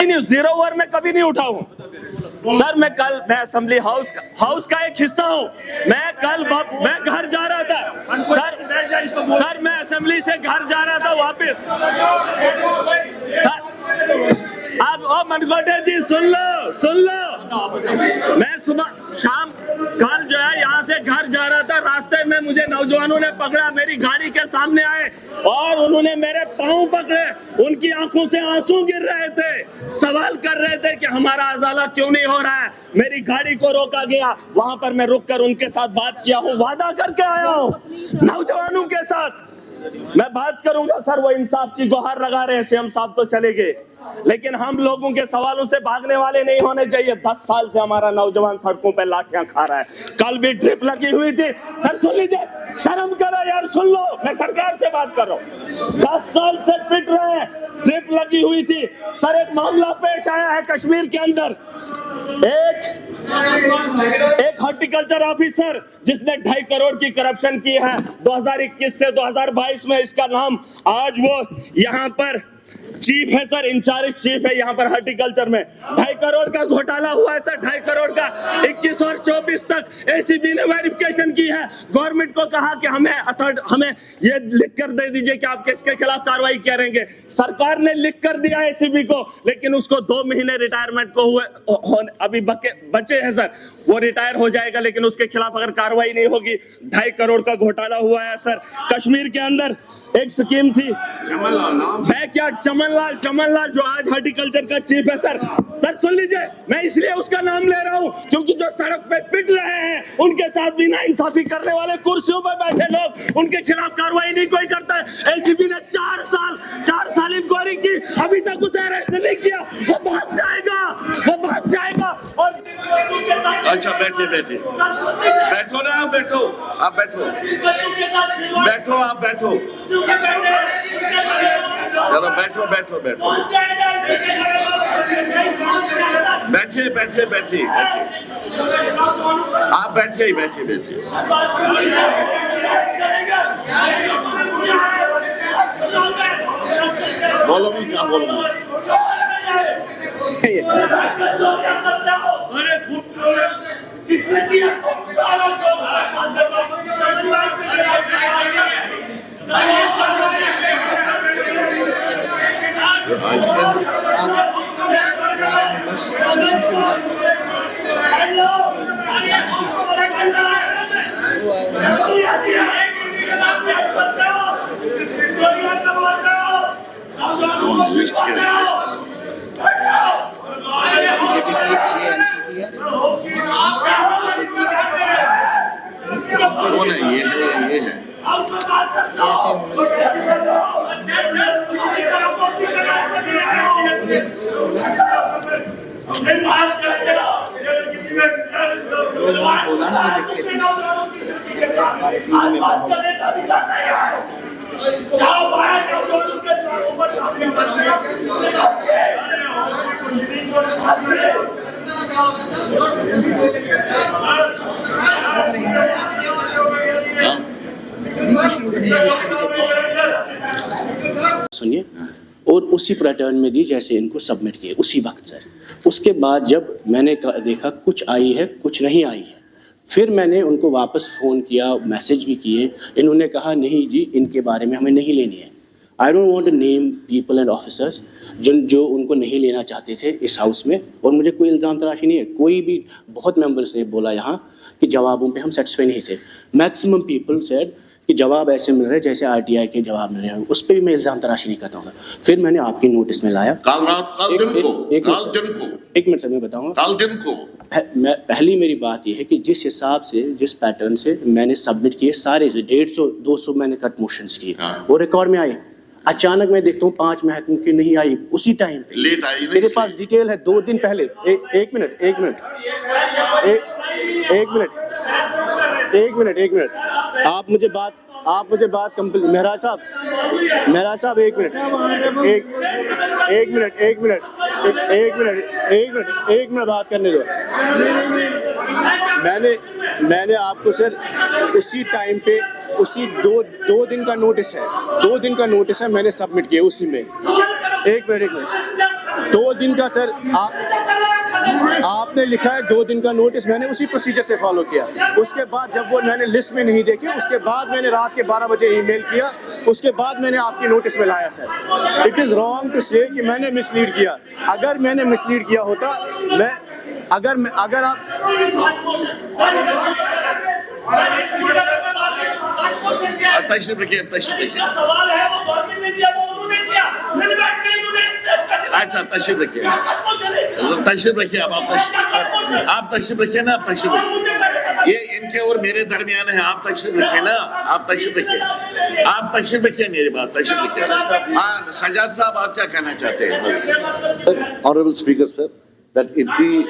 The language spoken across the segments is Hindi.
नहीं, 0 ओवर में कभी नहीं उठा हूँ सर। मैं असेंबली हाउस का एक हिस्सा हूँ। मैं घर जा रहा था सर, मैं असेंबली से घर जा रहा था वापस सर। आप मनकोटे जी सुन लो। मैं शाम कल जो है यहाँ से घर जा रहा था, रास्ते में मुझे नौजवानों ने पकड़ा, मेरी गाड़ी के सामने आए और उन्होंने मेरे पाँव पकड़े। उनकी आंखों से आंसू गिर रहे थे, सवाल कर रहे थे कि हमारा अजाला क्यों नहीं हो रहा है। मेरी गाड़ी को रोका गया, वहां पर मैं रुककर उनके साथ बात किया हूँ, वादा करके आया हूँ नौजवानों के साथ मैं बात करूंगा सर। वो इंसाफ की गुहार लगा रहे हैं, सीएम साहब तो चले गए, लेकिन हम लोगों के सवालों से भागने वाले नहीं होने चाहिए। 10 साल से हमारा नौजवान सड़कों पे लाठियां खा रहा है। कल भी ड्रिप लगी हुई थी सर, सुन लीजिए, शर्म करो यार, सुन लो, मैं सरकार से बात कर रहा हूँ। 10 साल से पिट रहे हैं, ड्रिप लगी हुई थी सर। एक मामला पेश आया है कश्मीर के अंदर, एक हॉर्टिकल्चर ऑफिसर जिसने 2.5 करोड़ की करप्शन की है 2021 से 2022 में। इसका नाम आज वो यहाँ पर चीफ है सर, इंचार्ज चीफ है यहाँ पर हॉर्टिकल्चर में। 2.5 करोड़ का घोटाला हुआ है सर, 2.5 करोड़ का। 21 और 24 तक एसीबी ने वेरिफिकेशन की है। गवर्नमेंट को कहा कि हमें ये लिख कर दे दीजिए कि आप किसके खिलाफ कार्रवाई करेंगे। सरकार ने लिख कर दिया एसीबी को, लेकिन उसको 2 महीने रिटायरमेंट को हुए अभी बचे हैं सर। वो रिटायर हो जाएगा, लेकिन उसके खिलाफ अगर कार्रवाई नहीं होगी। 2.5 करोड़ का घोटाला हुआ है सर। कश्मीर के अंदर एक स्कीम थी बैकयार्ड, चमनलाल जो आज हॉर्टिकल्चर का चीफ है सर। सुन लीजिए, मैं इसलिए उसका नाम ले रहा हूं क्योंकि जो सड़क पे पिट रहे हैं, उनके साथ भी नाइंसाफी करने वाले कुर्सियों पर बैठे लोग, उनके खिलाफ कार्रवाई नहीं कोई करता है। एसीबी ने 4 साल इंक्वायरी की, अभी तक उसे अरेस्ट नहीं किया। वो भाग जाएगा और अच्छा बैठो ना, आप बैठो आप बैठो चलो बैठिए आप बैठिए बोलो मैं क्या बोलूं। किसने किया? कौन है ये है सुनिए, और उसी पैटर्न में दी जैसे इनको सबमिट किए उसी वक्त सर। उसके बाद जब मैंने देखा कुछ आई है कुछ नहीं आई है, फिर मैंने उनको वापस फ़ोन किया, मैसेज भी किए। इन्होंने कहा नहीं जी, इनके बारे में हमें नहीं लेनी है। I don't want to name people and officers जो उनको नहीं लेना चाहते थे इस हाउस में। और मुझे कोई इल्ज़ाम तराशी नहीं है, कोई भी बहुत मेंबर्स ने बोला यहाँ कि जवाबों पे हम सेटिस्फाई नहीं थे। मैक्सिमम पीपल सेड कि जवाब ऐसे मिल रहे हैं जैसे आरटीआई के जवाब मिल रहे हैं, उस पर भी मैं इल्ज़ाम तराशी नहीं करता हूँ। फिर मैंने आपकी नोटिस में लाया एक मिनट सर मैं बताऊँगा। पहली मेरी बात यह है कि जिस हिसाब से जिस पैटर्न से मैंने सबमिट किए सारे 150-200 मैंने कट मोशंस किए, वो रिकॉर्ड में आए। अचानक मैं देखता हूँ 5 महकमे की नहीं आई, उसी टाइम पे लेट आई। मेरे पास डिटेल है 2 दिन पहले। एक मिनट आप मुझे बात कंप्लीट। महराज साहब एक मिनट बात करने दो। मैंने आपको सर उसी टाइम पे उसी दो दिन का नोटिस है, मैंने सबमिट किया उसी में। एक मिनट 2 दिन का सर आपने लिखा है 2 दिन का नोटिस, मैंने उसी प्रोसीजर से फॉलो किया। उसके बाद जब वो मैंने लिस्ट में नहीं देखी, उसके बाद मैंने रात के 12 बजे ईमेल किया, उसके बाद मैंने आपकी नोटिस में लाया sir. It is wrong to say कि मैंने मिसलीड किया। अगर मैंने मिसलीड किया होता, अगर आप तशरीफ रखिए, तशरीफ रखिए। सवाल है वो गवर्नमेंट ने दिया, वो उन्होंने दिया, मैंने बैठ के इन्होंने स्टेप कर अच्छा तशरीफ रखिए, तशरीफ रखिए। आप तशरीफ रखिए ना, आप तशरीफ रखिए। ये इनके और मेरे दरमियान है, आप तशरीफ रखिए ना, आप तशरीफ रखिए, आप तशरीफ रखिए, मेरी बात तशरीफ रखिए। हाँ सजाद साहब, आप क्या कहना चाहते हैं? ऑनरेबल स्पीकर सर, दैट इनकी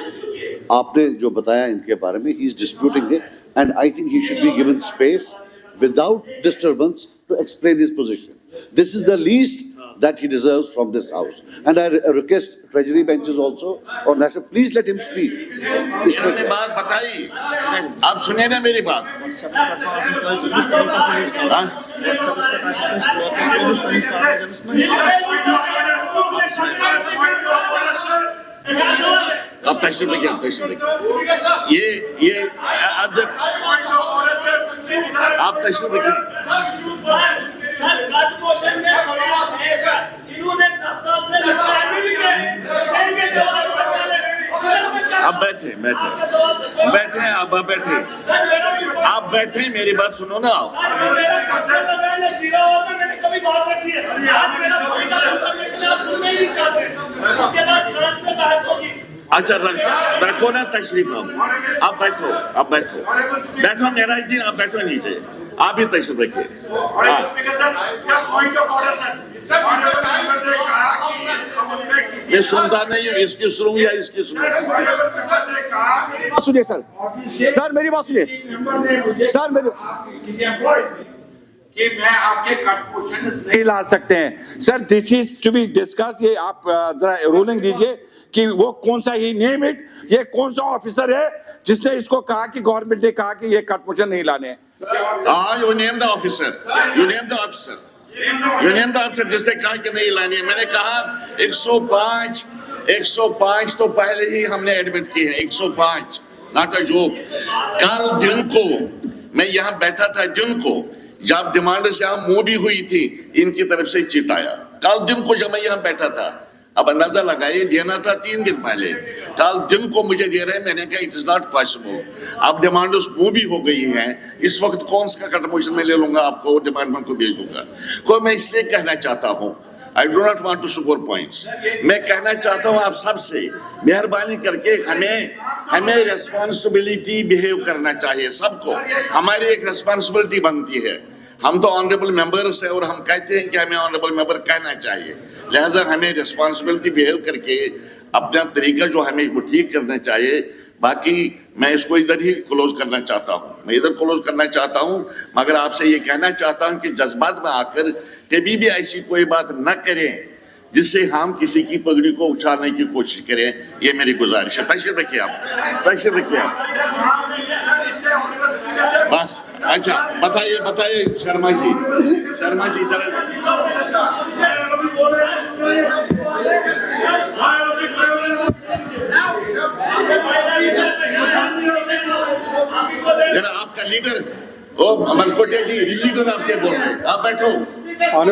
आपने जो बताया इनके बारे में, he is disputing it and I think he should be given space without disturbance to explain his position. This is the least that he deserves from this house. And I request Treasury benches also or National, please let him speak. इन्होंने बात बताई, आप सुने ना मेरी बात? हाँ? आप तशरीफ रखिए, तशरीफ रखिए। ये आप तशरीफ रखिए। आप बैठे बैठे, आप बैठे, मेरी बात सुनो ना। अच्छा रखो ना तशरीफ, आप बैठो मेराज दिन, आप बैठो नीचे, आप ही तशरीफ रखिए। मैं सुनता नहीं हूँ, इसकी सुनूं या इसकी सुनूं? सुनिए सर मेरी बात सुनिए सर, मेरी कि मैं आपके कट नहीं ला सकते हैं sir. This is to be discuss. ये आप जरा रूलिंग दीजिए कि वो कौन सा, ही नेम इट, ये कौन सा ऑफिसर है जिसने इसको कहा कि गवर्नमेंट ने कहा कि ये कट मोशन नहीं लाने हैं। You name the officer, you name the officer, you name the officer जिसने कहा कि नहीं लाने हैं। मैंने कहा 105 तो पहले ही हमने एडमिट की है, 105 नॉट अ जोक। कल दिन को मैं यहाँ बैठा था, दिन को जब डिमांड से यहाँ मूव भी हुई थी, इनकी तरफ से चिट आया। कल दिन को जब मैं यहाँ बैठा था, अब अंदाजा लगाइए, देना था 3 दिन पहले, कल दिन को मुझे दे रहे हैं। मैंने कहा इट इज नॉट पॉसिबल, अब डिमांड मूव भी हो गई है, इस वक्त कौन सा कट मोशन में ले लूंगा, आपको डिपार्टमेंट को भेज दूंगा। को मैं इसलिए कहना चाहता हूँ, I do not want to score points, मैं कहना चाहता हूँ आप सबसे, मेहरबानी करके हमें रेस्पॉन्सिबिलिटी बिहेव करना चाहिए। सबको हमारी एक रेस्पॉन्सिबिलिटी बनती है। हम तो ऑनरेबल मेंबर्स है और हम कहते हैं कि हमें ऑनरेबल मेंबर कहना चाहिए, लिहाजा हमें रिस्पॉन्सिबिलिटी बिहेव करके अपना तरीका जो हमें वो ठीक करना चाहिए। बाकी मैं इसको इधर ही क्लोज करना चाहता हूँ, मैं इधर क्लोज करना चाहता हूँ, मगर आपसे ये कहना चाहता हूँ कि जज्बात में आकर कभी भी ऐसी कोई बात न करें जिससे हम किसी की पगड़ी को उछालने की कोशिश करें, ये मेरी गुजारिश है। तशरीफ रखिए आप, तशरीफ रखिए आप, बस। अच्छा बताइए शर्मा जी जरा। जरा आपका लीडर, ओ मलकोटिया जी, लीडर आपके बोल रहे हैं, आप बैठो।